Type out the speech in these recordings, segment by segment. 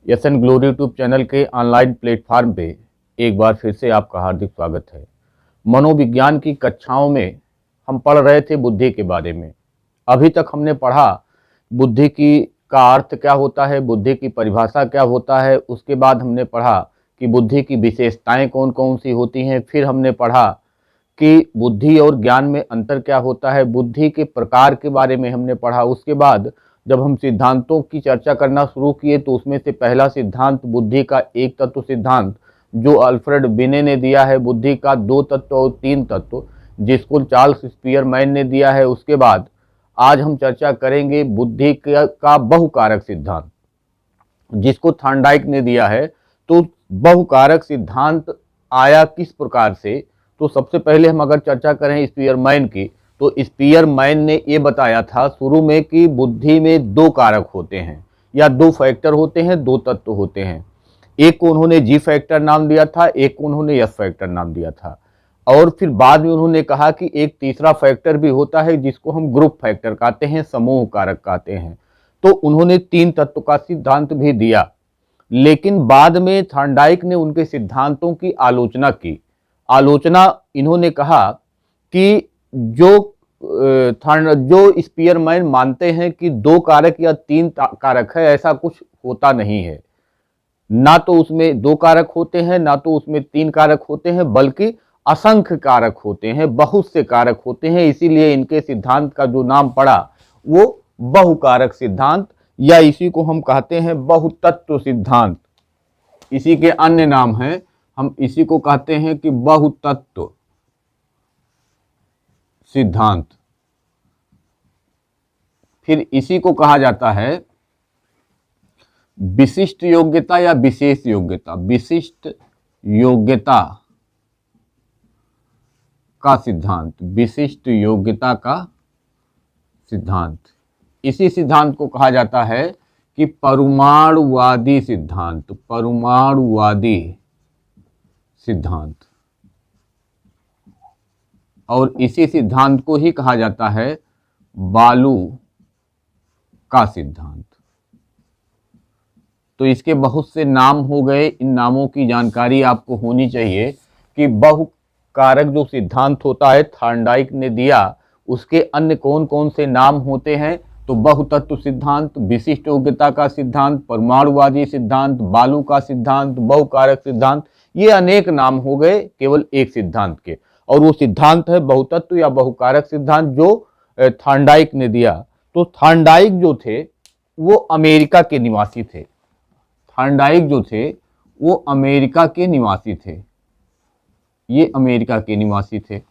SN glory YouTube channel के online platform पे एक बार फिर से आपका हार्दिक स्वागत है। मनोविज्ञान की कक्षाओं में हम पढ़ रहे थे बुद्धि के बारे में। अभी तक हमने पढ़ा बुद्धि का अर्थ क्या होता है, बुद्धि की परिभाषा क्या होता है। उसके बाद हमने पढ़ा कि बुद्धि की विशेषताएं कौन कौन सी होती हैं। फिर हमने पढ़ा कि बुद्धि और ज्ञान में अंतर क्या होता है, बुद्धि के प्रकार के बारे में हमने पढ़ा। उसके बाद जब हम सिद्धांतों की चर्चा करना शुरू किए तो उसमें से पहला सिद्धांत बुद्धि का एक तत्व सिद्धांत जो अल्फ्रेड बिने ने दिया है, बुद्धि का दो तत्व और तीन तत्व जिसको चार्ल्स स्पीयरमैन ने दिया है। उसके बाद आज हम चर्चा करेंगे बुद्धि का बहुकारक सिद्धांत जिसको थॉर्नडाइक ने दिया है। तो बहुकारक सिद्धांत आया किस प्रकार से, तो सबसे पहले हम अगर चर्चा करें स्पीयरमैन की, तो स्पीयरमैन ने ये बताया था शुरू में कि बुद्धि में दो कारक होते हैं या दो फैक्टर होते हैं, दो तत्व होते हैं। एक को उन्होंने जी फैक्टर नाम दिया था, एक को उन्होंने एस फैक्टर नाम दिया था। और फिर बाद में उन्होंने कहा कि एक तीसरा फैक्टर भी होता है जिसको हम ग्रुप फैक्टर कहते हैं, समूह कारक कहते हैं। तो उन्होंने तीन तत्व का सिद्धांत भी दिया, लेकिन बाद में थॉर्नडाइक ने उनके सिद्धांतों की आलोचना की। इन्होंने कहा कि जो स्पीयरमैन मानते हैं कि दो कारक या तीन कारक है, ऐसा कुछ होता नहीं है। ना तो उसमें दो कारक होते हैं, ना तो उसमें तीन कारक होते हैं, बल्कि असंख्य कारक होते हैं, बहुत से कारक होते हैं। इसीलिए इनके सिद्धांत का जो नाम पड़ा वो बहुकारक सिद्धांत या इसी को हम कहते हैं बहुतत्व सिद्धांत। इसी के अन्य नाम हैं, हम इसी को कहते हैं कि बहुतत्व सिद्धांत। फिर इसी को कहा जाता है विशिष्ट योग्यता या विशेष योग्यता, विशिष्ट योग्यता का सिद्धांत, विशिष्ट योग्यता का सिद्धांत। इसी सिद्धांत को कहा जाता है कि परमाणुवादी सिद्धांत, परमाणुवादी सिद्धांत। और इसी सिद्धांत को ही कहा जाता है बालू का सिद्धांत। तो इसके बहुत से नाम हो गए, इन नामों की जानकारी आपको होनी चाहिए कि बहुकारक जो सिद्धांत होता है थॉर्नडाइक ने दिया, उसके अन्य कौन कौन से नाम होते हैं। तो बहुतत्व सिद्धांत, विशिष्ट योग्यता का सिद्धांत, परमाणुवादी सिद्धांत, बालू का सिद्धांत, बहुकारक सिद्धांत, ये अनेक नाम हो गए केवल एक सिद्धांत के। और वो सिद्धांत है बहुतत्व या बहुकारक सिद्धांत जो थॉर्नडाइक ने दिया। तो थॉर्नडाइक जो थे वो अमेरिका के निवासी थे। थॉर्नडाइक जो थे वो अमेरिका के निवासी थे, ये अमेरिका के निवासी थे।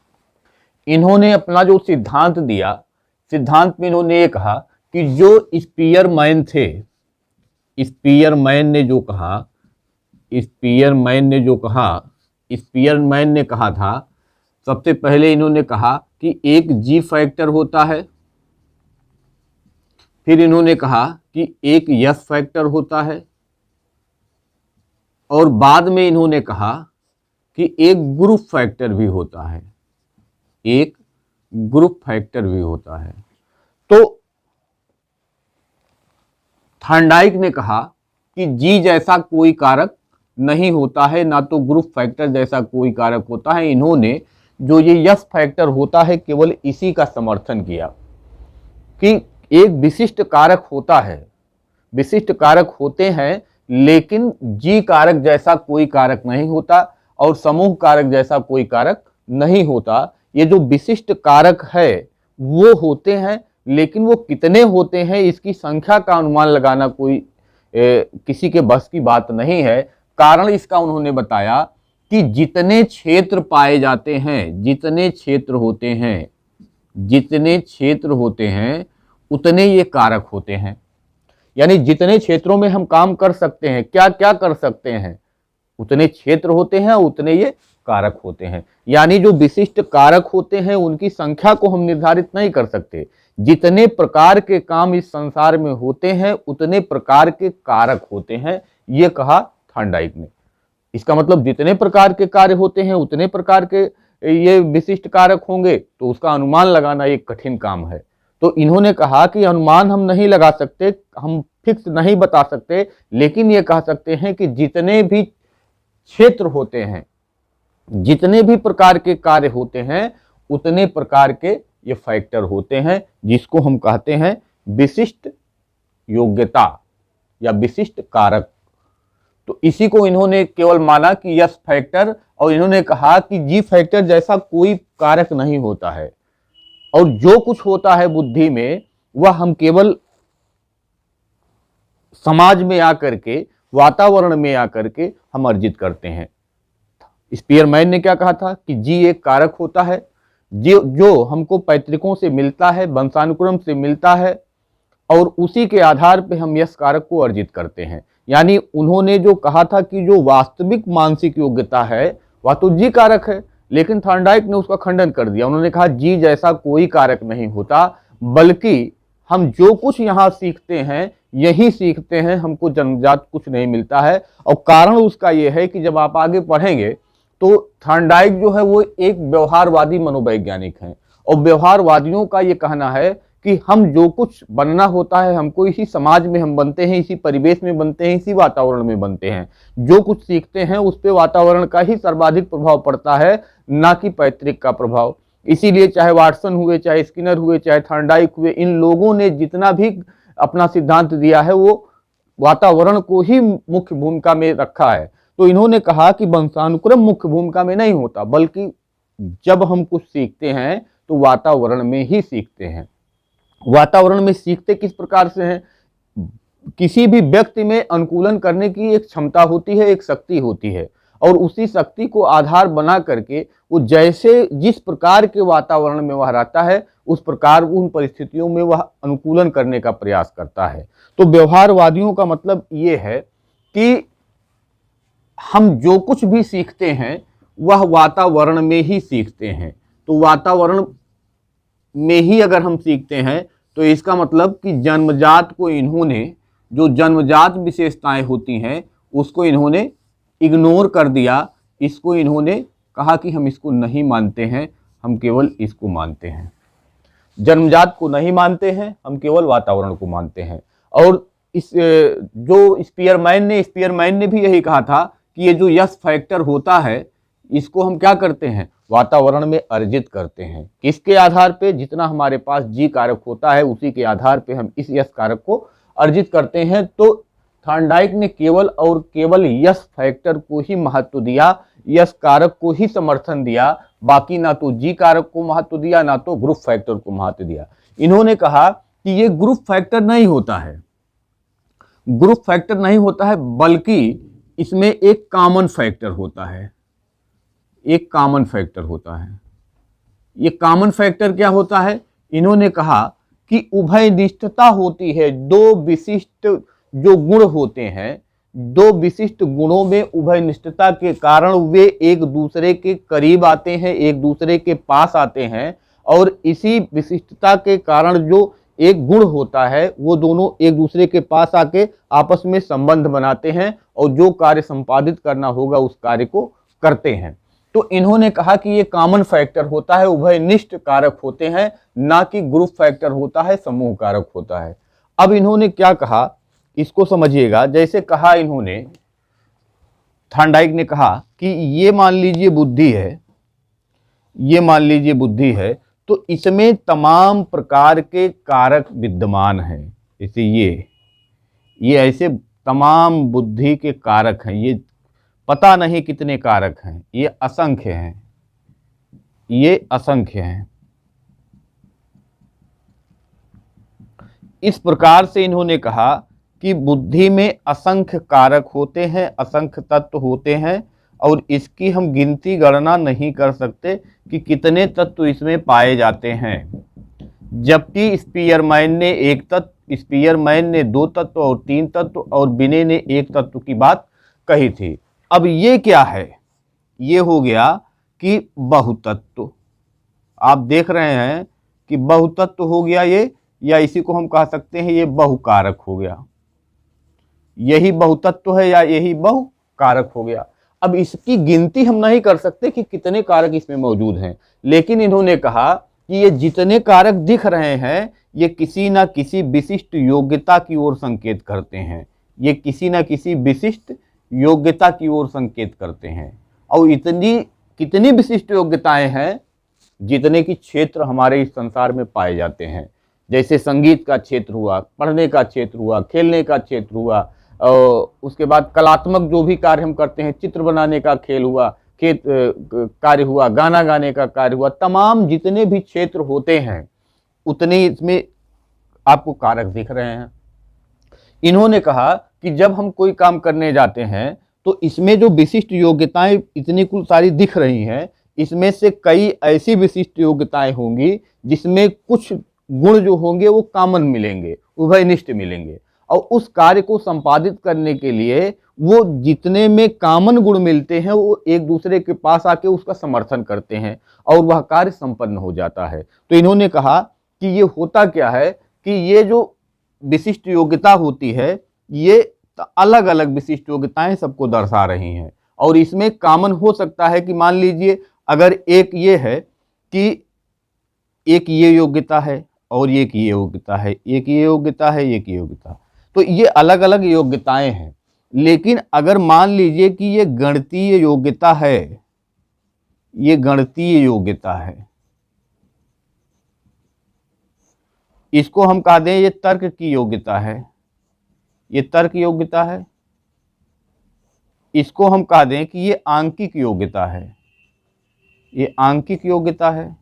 इन्होंने अपना जो सिद्धांत दिया, सिद्धांत में इन्होंने ये कहा कि जो स्पीयरमैन थे, स्पीयरमैन ने कहा था, सबसे पहले इन्होंने कहा कि एक जी फैक्टर होता है, फिर इन्होंने कहा कि एक यस फैक्टर होता है, और बाद में इन्होंने कहा कि एक ग्रुप फैक्टर भी होता है, एक ग्रुप फैक्टर भी होता है। तो थॉर्नडाइक ने कहा कि जी जैसा कोई कारक नहीं होता है, ना तो ग्रुप फैक्टर जैसा कोई कारक होता है। इन्होंने जो ये यस फैक्टर होता है केवल इसी का समर्थन किया कि एक विशिष्ट कारक होता है, विशिष्ट कारक होते हैं, लेकिन जी कारक जैसा कोई कारक नहीं होता और समूह कारक जैसा कोई कारक नहीं होता। ये जो विशिष्ट कारक है वो होते हैं, लेकिन वो कितने होते हैं इसकी संख्या का अनुमान लगाना कोई किसी के बस की बात नहीं है। कारण इसका उन्होंने बताया कि जितने क्षेत्र पाए जाते हैं, जितने क्षेत्र होते हैं उतने ये कारक होते हैं। यानी जितने क्षेत्रों में हम काम कर सकते हैं, क्या क्या कर सकते हैं, उतने क्षेत्र होते हैं, उतने ये कारक होते हैं। यानी जो विशिष्ट कारक होते हैं उनकी संख्या को हम निर्धारित नहीं कर सकते। जितने प्रकार के काम इस संसार में होते हैं उतने प्रकार के कारक होते हैं, ये कहा थॉर्नडाइक ने। इसका मतलब जितने प्रकार के कार्य होते हैं उतने प्रकार के ये विशिष्ट कारक होंगे, तो उसका अनुमान लगाना एक कठिन काम है। तो इन्होंने कहा कि अनुमान हम नहीं लगा सकते, हम फिक्स नहीं बता सकते, लेकिन ये कह सकते हैं कि जितने भी क्षेत्र होते हैं, जितने भी प्रकार के कार्य होते हैं, उतने प्रकार के ये फैक्टर होते हैं, जिसको हम कहते हैं विशिष्ट योग्यता या विशिष्ट कारक। तो इसी को इन्होंने केवल माना कि यस फैक्टर, और इन्होंने कहा कि जी फैक्टर जैसा कोई कारक नहीं होता है, और जो कुछ होता है बुद्धि में वह हम केवल समाज में आकर के, वातावरण में आकर के हम अर्जित करते हैं। स्पीयरमैन ने क्या कहा था कि जी एक कारक होता है जो हमको पैतृकों से मिलता है, वंशानुक्रम से मिलता है, और उसी के आधार पे हम यश कारक को अर्जित करते हैं। यानी उन्होंने जो कहा था कि जो वास्तविक मानसिक योग्यता है वह तो जी कारक है, लेकिन थॉर्नडाइक ने उसका खंडन कर दिया। उन्होंने कहा जी जैसा कोई कारक नहीं होता, बल्कि हम जो कुछ यहाँ सीखते हैं यही सीखते हैं, हमको जन्मजात कुछ नहीं मिलता है। और कारण उसका यह है कि जब आप आगे पढ़ेंगे तो थॉर्नडाइक जो है वो एक व्यवहारवादी मनोवैज्ञानिक हैं, और व्यवहारवादियों का ये कहना है कि हम जो कुछ बनना होता है हमको इसी समाज में हम बनते हैं, इसी परिवेश में बनते हैं, इसी वातावरण में बनते हैं। जो कुछ सीखते हैं उस पे वातावरण का ही सर्वाधिक प्रभाव पड़ता है, ना कि पैतृक का प्रभाव। इसीलिए चाहे वाटसन हुए, चाहे स्किनर हुए, चाहे थॉर्नडाइक हुए, इन लोगों ने जितना भी अपना सिद्धांत दिया है वो वातावरण को ही मुख्य भूमिका में रखा है। तो इन्होंने कहा कि वंशानुक्रम मुख्य भूमिका में नहीं होता, बल्कि जब हम कुछ सीखते हैं तो वातावरण में ही सीखते हैं। वातावरण में सीखते किस प्रकार से हैं? किसी भी व्यक्ति में अनुकूलन करने की एक क्षमता होती है, एक शक्ति होती है, और उसी शक्ति को आधार बना करके वो जैसे जिस प्रकार के वातावरण में वह रहता है उस प्रकार उन परिस्थितियों में वह अनुकूलन करने का प्रयास करता है। तो व्यवहारवादियों का मतलब ये है कि हम जो कुछ भी सीखते हैं वह वातावरण में ही सीखते हैं। तो वातावरण में ही अगर हम सीखते हैं तो इसका मतलब कि जन्मजात को इन्होंने, जो जन्मजात विशेषताएं होती हैं उसको इन्होंने इग्नोर कर दिया। इसको इन्होंने कहा कि हम इसको नहीं मानते हैं, हम केवल इसको मानते हैं। जन्मजात को नहीं मानते हैं, हम केवल वातावरण को मानते हैं। और इस जो स्पीयरमैन ने भी यही कहा था कि ये जो यस फैक्टर होता है इसको हम क्या करते हैं, वातावरण में अर्जित करते हैं। किसके आधार पे? जितना हमारे पास जी कारक होता है उसी के आधार पे हम इस यश कारक को अर्जित करते हैं। तो थॉर्नडाइक ने केवल और केवल यश फैक्टर को ही महत्व दिया, यश कारक को ही समर्थन दिया, बाकी ना तो जी कारक को महत्व दिया ना तो ग्रुप फैक्टर को महत्व दिया। इन्होंने कहा कि ये ग्रुप फैक्टर नहीं होता है, ग्रुप फैक्टर नहीं होता है, बल्कि इसमें एक कॉमन फैक्टर होता है, एक कॉमन फैक्टर होता है। ये कॉमन फैक्टर क्या होता है? इन्होंने कहा कि उभयनिष्ठता होती है। दो विशिष्ट जो गुण होते हैं, दो विशिष्ट गुणों में उभयनिष्ठता के कारण वे एक दूसरे के करीब आते हैं, एक दूसरे के पास आते हैं, और इसी विशिष्टता के कारण जो एक गुण होता है वो दोनों एक दूसरे के पास आके आपस में संबंध बनाते हैं और जो कार्य संपादित करना होगा उस कार्य को करते हैं। तो इन्होंने कहा कि ये कॉमन फैक्टर होता है, उभयनिष्ठ कारक होते हैं, ना कि ग्रुप फैक्टर होता है, समूह कारक होता है। अब इन्होंने क्या कहा इसको समझिएगा। जैसे कहा इन्होंने, थॉर्नडाइक ने कहा कि ये मान लीजिए बुद्धि है, ये मान लीजिए बुद्धि है, तो इसमें तमाम प्रकार के कारक विद्यमान हैं। जैसे ये ऐसे तमाम बुद्धि के कारक हैं, ये पता नहीं कितने कारक हैं, ये असंख्य हैं, ये असंख्य हैं। इस प्रकार से इन्होंने कहा कि बुद्धि में असंख्य कारक होते हैं, असंख्य तत्व होते हैं, और इसकी हम गिनती गणना नहीं कर सकते कि कितने तत्व इसमें पाए जाते हैं। जबकि स्पीयरमैन ने एक तत्व, स्पीयरमैन ने 2 तत्व और 3 तत्व, और बिने ने 1 तत्व की बात कही थी। अब ये क्या है? ये हो गया कि बहुतत्व। आप देख रहे हैं कि बहुतत्व हो गया ये, या इसी को हम कह सकते हैं ये बहुकारक हो गया। यही बहुतत्व है या यही बहुकारक हो गया। अब इसकी गिनती हम नहीं कर सकते कि कितने कारक इसमें मौजूद हैं, लेकिन इन्होंने कहा कि ये जितने कारक दिख रहे हैं ये किसी न किसी विशिष्ट योग्यता की ओर संकेत करते हैं। ये किसी न किसी विशिष्ट योग्यता की ओर संकेत करते हैं। और इतनी कितनी विशिष्ट योग्यताएं हैं जितने की क्षेत्र हमारे इस संसार में पाए जाते हैं। जैसे संगीत का क्षेत्र हुआ, पढ़ने का क्षेत्र हुआ, खेलने का क्षेत्र हुआ, और उसके बाद कलात्मक जो भी कार्य हम करते हैं, चित्र बनाने का खेल हुआ, खेत कार्य हुआ, गाना गाने का कार्य हुआ, तमाम जितने भी क्षेत्र होते हैं उतने इसमें आपको कारक दिख रहे हैं। इन्होंने कहा कि जब हम कोई काम करने जाते हैं तो इसमें जो विशिष्ट योग्यताएं इतनी कुल सारी दिख रही हैं, इसमें से कई ऐसी विशिष्ट योग्यताएं होंगी जिसमें कुछ गुण जो होंगे वो कॉमन मिलेंगे, उभयनिष्ठ मिलेंगे, और उस कार्य को संपादित करने के लिए वो जितने में कॉमन गुण मिलते हैं वो एक दूसरे के पास आके उसका समर्थन करते हैं और वह कार्य संपन्न हो जाता है। तो इन्होंने कहा कि ये होता क्या है कि ये जो विशिष्ट योग्यता होती है ये अलग अलग विशिष्ट योग्यताएं सबको दर्शा रही हैं, और इसमें कॉमन हो सकता है कि मान लीजिए अगर एक ये है कि एक ये योग्यता है और एक ये योग्यता है, एक ये योग्यता है, एक ये योग्यता, तो ये अलग अलग योग्यताएं हैं। लेकिन अगर मान लीजिए कि ये गणितीय योग्यता है, ये गणितीय योग्यता है, इसको हम कह दें ये तर्क की योग्यता है, ये तर्क योग्यता है, इसको हम कह दें कि ये आंकिक योग्यता है, ये आंकिक योग्यता है,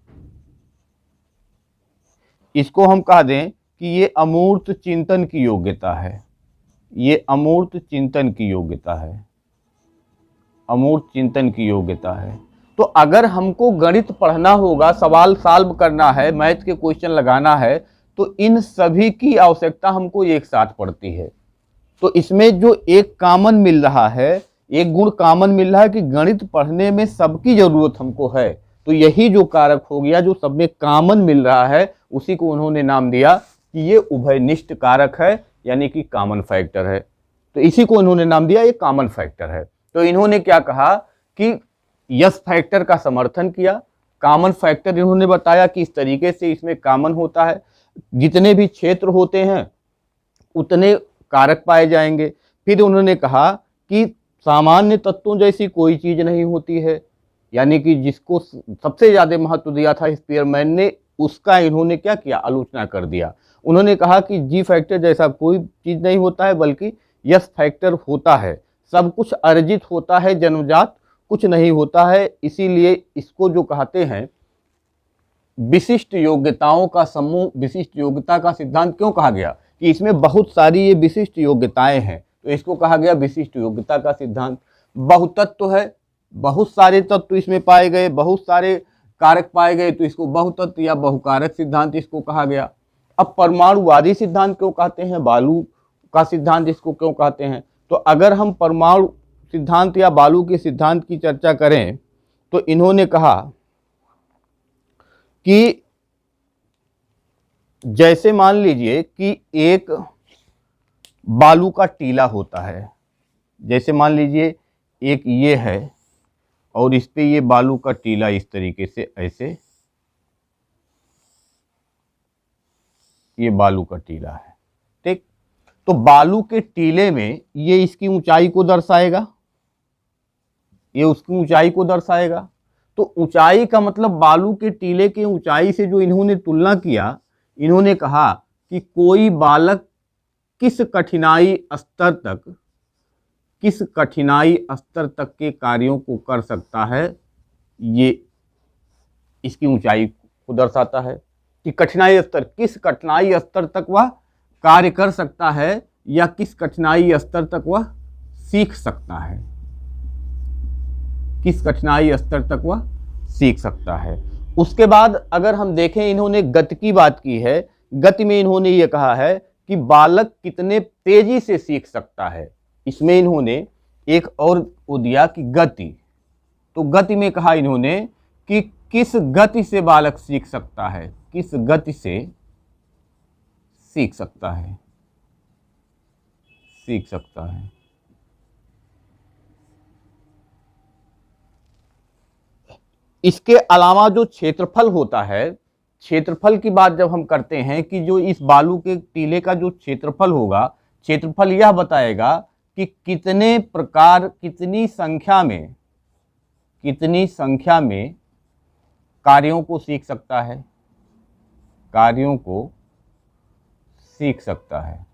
इसको हम कह दें कि ये अमूर्त चिंतन की योग्यता है, ये अमूर्त चिंतन की योग्यता है, अमूर्त चिंतन की योग्यता है। तो अगर हमको गणित पढ़ना होगा, सवाल सॉल्व करना है, मैथ के क्वेश्चन लगाना है, तो इन सभी की आवश्यकता हमको एक साथ पड़ती है। तो इसमें जो एक कॉमन मिल रहा है, एक गुण कॉमन मिल रहा है कि गणित पढ़ने में सबकी जरूरत हमको है, तो यही जो कारक हो गया जो सब में कॉमन मिल रहा है, उसी को उन्होंने नाम दिया कि ये उभयनिष्ठ कारक है, यानी कि कॉमन फैक्टर है। तो इसी को इन्होंने नाम दिया ये कॉमन फैक्टर है। तो इन्होंने क्या कहा कि यस फैक्टर का समर्थन किया, कॉमन फैक्टर इन्होंने बताया कि इस तरीके से इसमें कॉमन होता है, जितने भी क्षेत्र होते हैं उतने कारक पाए जाएंगे। फिर उन्होंने कहा कि सामान्य तत्वों जैसी कोई चीज नहीं होती है, यानी कि जिसको सबसे ज्यादा महत्व दिया था स्पीयरमैन ने, उसका इन्होंने क्या किया, आलोचना कर दिया। उन्होंने कहा कि जी फैक्टर जैसा कोई चीज नहीं होता है, बल्कि यस फैक्टर होता है, सब कुछ अर्जित होता है, जन्मजात कुछ नहीं होता है। इसीलिए इसको जो कहते हैं विशिष्ट योग्यताओं का समूह, विशिष्ट योग्यता का सिद्धांत क्यों कहा गया कि इसमें बहुत सारी ये विशिष्ट योग्यताएं हैं, तो इसको कहा गया विशिष्ट योग्यता का सिद्धांत। बहुतत्व है, बहुत सारे तत्व इसमें पाए गए, बहुत सारे कारक पाए गए, तो इसको बहुतत्व या बहुकारक सिद्धांत इसको कहा गया। अब परमाणुवादी सिद्धांत क्यों कहते हैं, बालू का सिद्धांत इसको क्यों कहते हैं, तो अगर हम परमाणु सिद्धांत या बालू के सिद्धांत की चर्चा करें तो इन्होंने कहा कि जैसे मान लीजिए कि एक बालू का टीला होता है, जैसे मान लीजिए एक ये है और इस पे ये बालू का टीला इस तरीके से ऐसे, ये बालू का टीला है, ठीक। तो बालू के टीले में ये इसकी ऊंचाई को दर्शाएगा, ये उसकी ऊंचाई को दर्शाएगा। तो ऊंचाई का मतलब बालू के टीले की ऊंचाई से जो इन्होंने तुलना किया, इन्होंने कहा कि कोई बालक किस कठिनाई स्तर तक, किस कठिनाई स्तर तक के कार्यों को कर सकता है, ये इसकी ऊंचाई को दर्शाता है कि कठिनाई स्तर, किस कठिनाई स्तर तक वह कार्य कर सकता है या किस कठिनाई स्तर तक वह सीख सकता है, किस कठिनाई स्तर तक वह सीख सकता है। उसके बाद अगर हम देखें, इन्होंने गति की बात की है। गति में इन्होंने ये कहा है कि बालक कितने तेजी से सीख सकता है, इसमें इन्होंने एक और वो दिया कि गति। तो गति में कहा इन्होंने कि किस गति से बालक सीख सकता है, किस गति से सीख सकता है, सीख सकता है। इसके अलावा जो क्षेत्रफल होता है, क्षेत्रफल की बात जब हम करते हैं कि जो इस बालू के टीले का जो क्षेत्रफल होगा, क्षेत्रफल यह बताएगा कि कितने प्रकार, कितनी संख्या में कार्यों को सीख सकता है, कार्यों को सीख सकता है।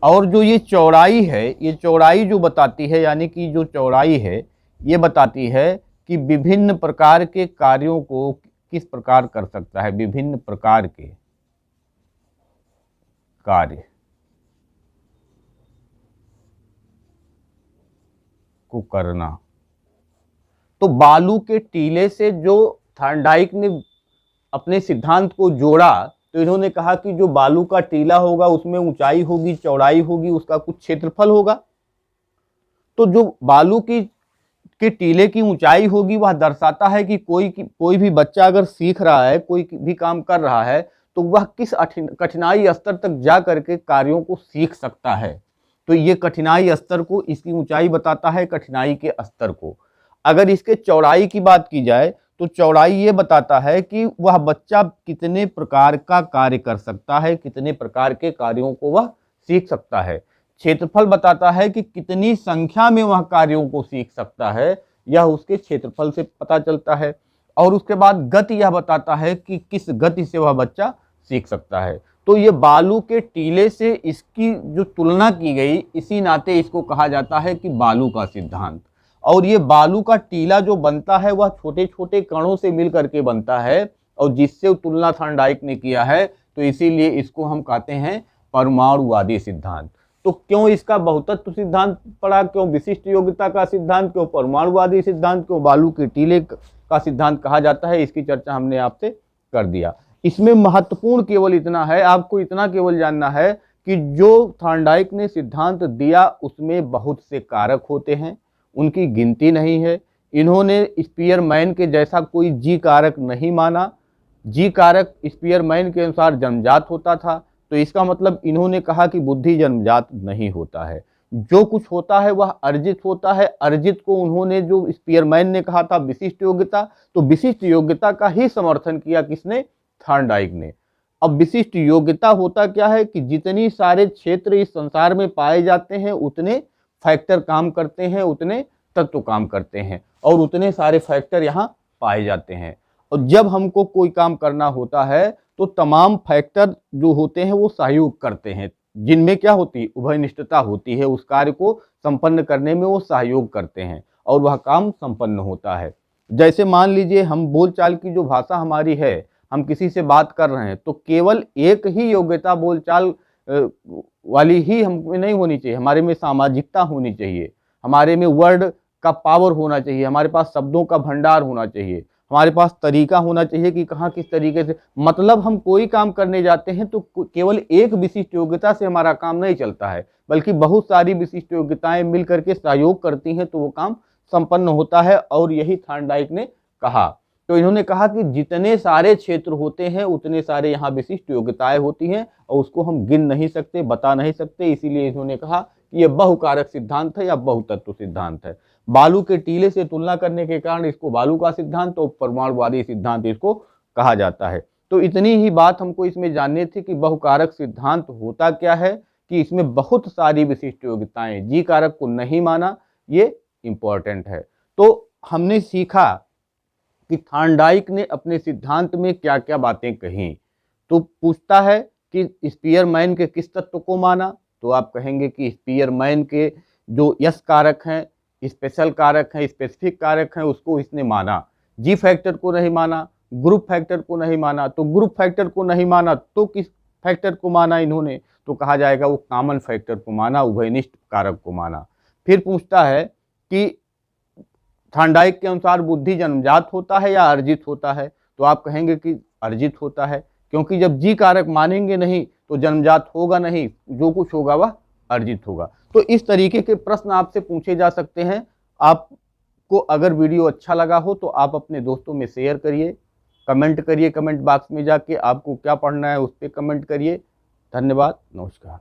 और जो ये चौड़ाई है, ये चौड़ाई जो बताती है, यानी कि जो चौड़ाई है ये बताती है कि विभिन्न प्रकार के कार्यों को किस प्रकार कर सकता है, विभिन्न प्रकार के कार्य को करना। तो बालू के टीले से जो थॉर्नडाइक ने अपने सिद्धांत को जोड़ा, तो इन्होंने कहा कि जो बालू का टीला होगा उसमें ऊंचाई होगी, चौड़ाई होगी, उसका कुछ क्षेत्रफल होगा। तो जो बालू के टीले की ऊंचाई होगी वह दर्शाता है कि कोई भी बच्चा अगर सीख रहा है, कोई भी काम कर रहा है, तो वह किस कठिनाई स्तर तक जा करके कार्यों को सीख सकता है। तो ये कठिनाई स्तर को, इसकी ऊंचाई बताता है कठिनाई के स्तर को। अगर इसके चौड़ाई की बात की जाए तो चौड़ाई ये बताता है कि वह बच्चा कितने प्रकार का कार्य कर सकता है, कितने प्रकार के कार्यों को वह सीख सकता है। क्षेत्रफल बताता है कि कितनी संख्या में वह कार्यों को सीख सकता है, यह उसके क्षेत्रफल से पता चलता है। और उसके बाद गति यह बताता है कि किस गति से वह बच्चा सीख सकता है। तो ये बालू के टीले से इसकी जो तुलना की गई, इसी नाते इसको कहा जाता है कि बालू का सिद्धांत। और ये बालू का टीला जो बनता है वह छोटे छोटे कणों से मिल करके बनता है, और जिससे तुलना थॉर्नडाइक ने किया है, तो इसीलिए इसको हम कहते हैं परमाणुवादी सिद्धांत। तो क्यों इसका बहुतत्व सिद्धांत पड़ा, क्यों विशिष्ट योग्यता का सिद्धांत, क्यों परमाणुवादी सिद्धांत, क्यों बालू के टीले का सिद्धांत कहा जाता है, इसकी चर्चा हमने आपसे कर दिया। इसमें महत्वपूर्ण केवल इतना है, आपको इतना केवल जानना है कि जो थॉर्नडाइक ने सिद्धांत दिया उसमें बहुत से कारक होते हैं, उनकी गिनती नहीं है। इन्होंने स्पीयरमैन के जैसा कोई जी कारक नहीं माना। जी कारक स्पीयरमैन के अनुसार जन्मजात होता था, तो इसका मतलब इन्होंने कहा कि बुद्धि जन्मजात नहीं होता है, जो कुछ होता है वह अर्जित होता है। अर्जित को उन्होंने, जो स्पीयरमैन ने कहा था विशिष्ट योग्यता, तो विशिष्ट योग्यता का ही समर्थन किया किसने, थॉर्नडाइक ने। अब विशिष्ट योग्यता होता क्या है कि जितनी सारे क्षेत्र इस संसार में पाए जाते हैं उतने फैक्टर काम करते हैं, उतने तत्व काम करते हैं, और उतने सारे फैक्टर यहाँ पाए जाते हैं। और जब हमको कोई काम करना होता है तो तमाम फैक्टर जो होते हैं वो सहयोग करते हैं, जिनमें क्या होती है, उभयनिष्ठता होती है। उस कार्य को संपन्न करने में वो सहयोग करते हैं और वह काम संपन्न होता है। जैसे मान लीजिए हम बोलचाल की जो भाषा हमारी है, हम किसी से बात कर रहे हैं तो केवल एक ही योग्यता बोलचाल वाली ही हमें नहीं होनी चाहिए, हमारे में सामाजिकता होनी चाहिए, हमारे में वर्ड का पावर होना चाहिए, हमारे पास शब्दों का भंडार होना चाहिए, हमारे पास तरीका होना चाहिए कि कहाँ किस तरीके से, मतलब हम कोई काम करने जाते हैं तो केवल एक विशिष्ट योग्यता से हमारा काम नहीं चलता है, बल्कि बहुत सारी विशिष्ट योग्यताएं मिल करके सहयोग करती हैं तो वो काम संपन्न होता है। और यही थॉर्नडाइक ने कहा। तो इन्होंने कहा कि जितने सारे क्षेत्र होते हैं उतने सारे यहाँ विशिष्ट योग्यताएं होती हैं और उसको हम गिन नहीं सकते, बता नहीं सकते, इसीलिए इन्होंने कहा कि यह बहुकारक सिद्धांत है या बहुतत्व सिद्धांत है। बालू के टीले से तुलना करने के कारण इसको बालू का सिद्धांत और परमाणुवादी सिद्धांत इसको कहा जाता है। तो इतनी ही बात हमको इसमें जाननी थी कि बहुकारक सिद्धांत होता क्या है, कि इसमें बहुत सारी विशिष्ट योग्यताएं, जी कारक को नहीं माना, ये इंपॉर्टेंट है। तो हमने सीखा कि थॉर्नडाइक ने अपने सिद्धांत में क्या क्या बातें कही। तो पूछता है कि स्पीयरमैन के किस तत्व को माना, तो आप कहेंगे कि स्पीयरमैन के जो यस कारक हैं, स्पेशल कारक हैं, स्पेसिफिक कारक हैं, उसको इसने माना। जी फैक्टर को नहीं माना, ग्रुप फैक्टर को नहीं माना। तो ग्रुप फैक्टर को नहीं माना तो किस फैक्टर को माना इन्होंने, तो कहा जाएगा वो कॉमन फैक्टर को माना, उभयनिष्ठ कारक को माना। फिर पूछता है कि थॉर्नडाइक के अनुसार बुद्धि जन्मजात होता है या अर्जित होता है, तो आप कहेंगे कि अर्जित होता है, क्योंकि जब जी कारक मानेंगे नहीं तो जन्मजात होगा नहीं, जो कुछ होगा वह अर्जित होगा। तो इस तरीके के प्रश्न आपसे पूछे जा सकते हैं। आपको अगर वीडियो अच्छा लगा हो तो आप अपने दोस्तों में शेयर करिए, कमेंट करिए, कमेंट बॉक्स में जाके आपको क्या पढ़ना है उस पर कमेंट करिए। धन्यवाद, नमस्कार।